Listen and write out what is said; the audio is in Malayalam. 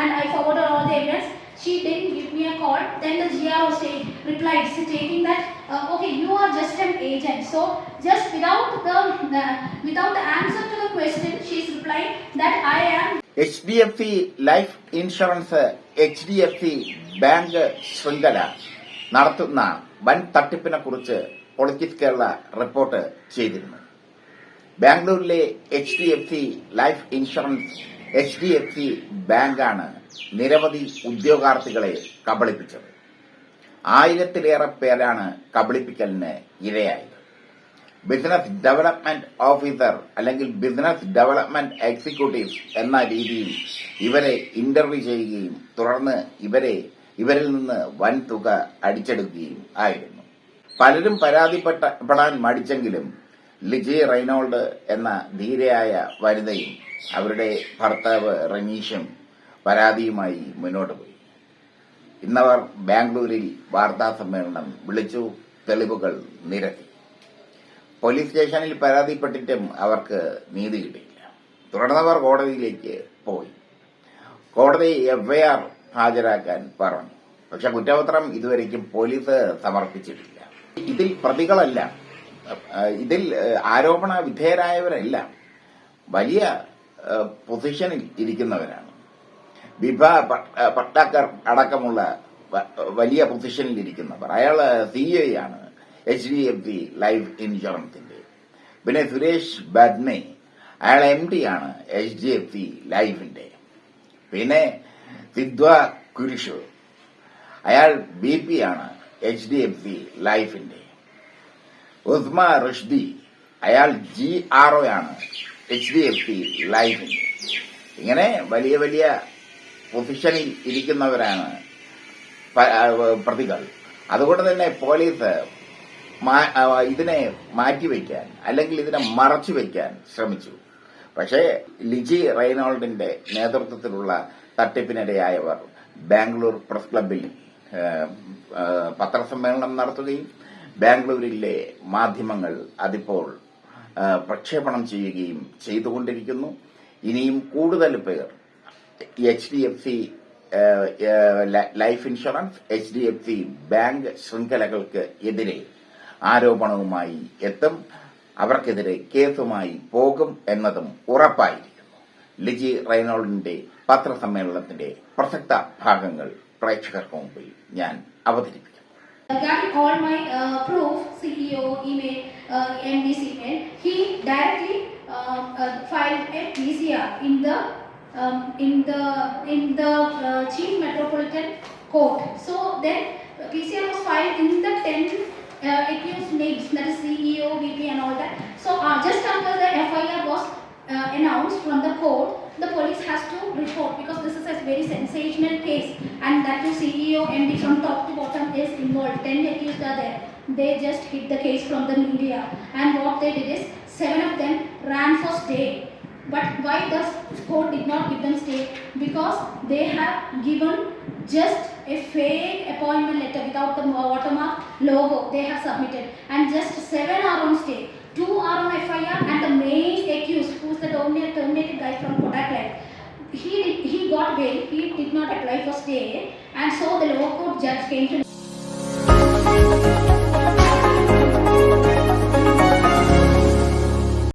and I forwarded all the evidence. She didn't give me a call. Then the GRO replied stating that okay, you are just an agent. So just without the answer to the question, she is replying that I am HDFC life insurance HDFC bank ശൃംഖല നടത്തുന്ന വൻ തട്ടിപ്പിനെ കുറിച്ച് പൊളിറ്റിക്സ് കേരള റിപ്പോർട്ട് ചെയ്തിരുന്നു. ബാംഗ്ലൂരിലെ HDFC ലൈഫ് ഇൻഷുറൻസ് HDFC ബാങ്കാണ് നിരവധി ഉദ്യോഗാർത്ഥികളെ കബളിപ്പിച്ചത്. 1000-ലേറെ പേരാണ് കബളിപ്പിക്കലിന് ഇരയായത്. ബിസിനസ് ഡെവലപ്മെന്റ് ഓഫീസർ അല്ലെങ്കിൽ ബിസിനസ് ഡെവലപ്മെന്റ് എക്സിക്യൂട്ടീവ് എന്ന രീതിയിൽ ഇവരെ ഇന്റർവ്യൂ ചെയ്യുകയും തുടർന്ന് ഇവരിൽ നിന്ന് വൻ തുക അടിച്ചെടുക്കുകയും ആയിരുന്നു. പലരും പരാതിപ്പെടാൻ മടിച്ചെങ്കിലും ലിജി റെയ്നോൾഡ് എന്ന ധീരയായ വനിതയും അവരുടെ ഭർത്താവ് റനീഷും പരാതിയുമായി മുന്നോട്ട് പോയി. ഇന്നവർ ബാംഗ്ലൂരിൽ വാർത്താ സമ്മേളനം വിളിച്ചു, തെളിവുകൾ നിരത്തി. പോലീസ് സ്റ്റേഷനിൽ പരാതിപ്പെട്ടിട്ടും അവർക്ക് നീതി കിട്ടിയില്ല. തുടർന്നവർ കോടതിയിലേക്ക് പോയി. കോടതി FIR ഹാജരാക്കാൻ പറഞ്ഞു. പക്ഷെ കുറ്റപത്രം ഇതുവരേക്കും പോലീസ് സമർപ്പിച്ചിട്ടില്ല. ഇതിൽ പ്രതികളല്ല, ഇതിൽ ആരോപണ വിധേയരായവരെല്ലാം വലിയ പൊസിഷനിൽ ഇരിക്കുന്നവരാണ്. വിഭ പട്ടാക്കർ അടക്കമുള്ള വലിയ പൊസിഷനിൽ ഇരിക്കുന്നവർ. അയാൾ CEO ആണ് HDFC ലൈഫ് ഇൻഷുറൻസിന്റെ. പിന്നെ സുരേഷ് ബദ്നെ, അയാൾ MD ആണ് HDFC ലൈഫിന്റെ. പിന്നെ സിദ്വ കുരിഷു, അയാൾ BP ആണ് HDFC ലൈഫിന്റെ. ഉസ്മ റുഷ്ദി, അയാൾ GRO ആണ് HDFC ലൈഫിന്റെ. ഇങ്ങനെ വലിയ വലിയ പൊസിഷനിൽ ഇരിക്കുന്നവരാണ് പ്രതികൾ. അതുകൊണ്ട് തന്നെ പോലീസ് ഇതിനെ മാറ്റിവെക്കാൻ അല്ലെങ്കിൽ ഇതിനെ മറച്ചുവെക്കാൻ ശ്രമിച്ചു. പക്ഷേ ലിജി റെയ്നോൾഡിന്റെ നേതൃത്വത്തിലുള്ള തട്ടിപ്പിനിരയായവർ ബാംഗ്ലൂർ പ്രസ് ക്ലബിൽ പത്രസമ്മേളനം നടത്തുകയും ബാംഗ്ലൂരിലെ മാധ്യമങ്ങൾ അതിപ്പോൾ പ്രക്ഷേപണം ചെയ്യുകയും ചെയ്തുകൊണ്ടിരിക്കുന്നു. ഇനിയും കൂടുതൽ പേർ HDFC life insurance HDFC bank ശൃംഖലകൾക്ക് എതിരെ ആരോപണവുമായി എത്തും. അവർക്കെതിരെ കേസുമായി പോകും എന്നതും ഉറപ്പായിരിക്കുന്നു. ലിജി റെയ്നോൾഡിന്റെ പത്രസമ്മേളനത്തിന്റെ പ്രസക്ത ഭാഗങ്ങൾ പ്രേക്ഷകർക്ക് മുമ്പിൽ ഞാൻ അവതരിപ്പിക്കും. Got all my proof, CEO email, MD's email. He directly filed a PCR in the Chief Metropolitan Court. So then PCR was filed in the 10 accused names, that is CEO, VP and all that. So just after the FIR was announced from the court, the police has to report because this is a very sensational case, and that the CEO, MD from top to bottom is involved. 10 accused are there. They just hid the case from the media, and what they did is 7 of them ran for stay. But why the court did not give them stay? Because they have given just a fake appointment letter without the watermark logo they have submitted, and just 7 are on stay. 2 are on FIR, and the main accused, who is the terminated guy from Kodak Life, he got bail. He did not apply for stay, and so the lower court judge came to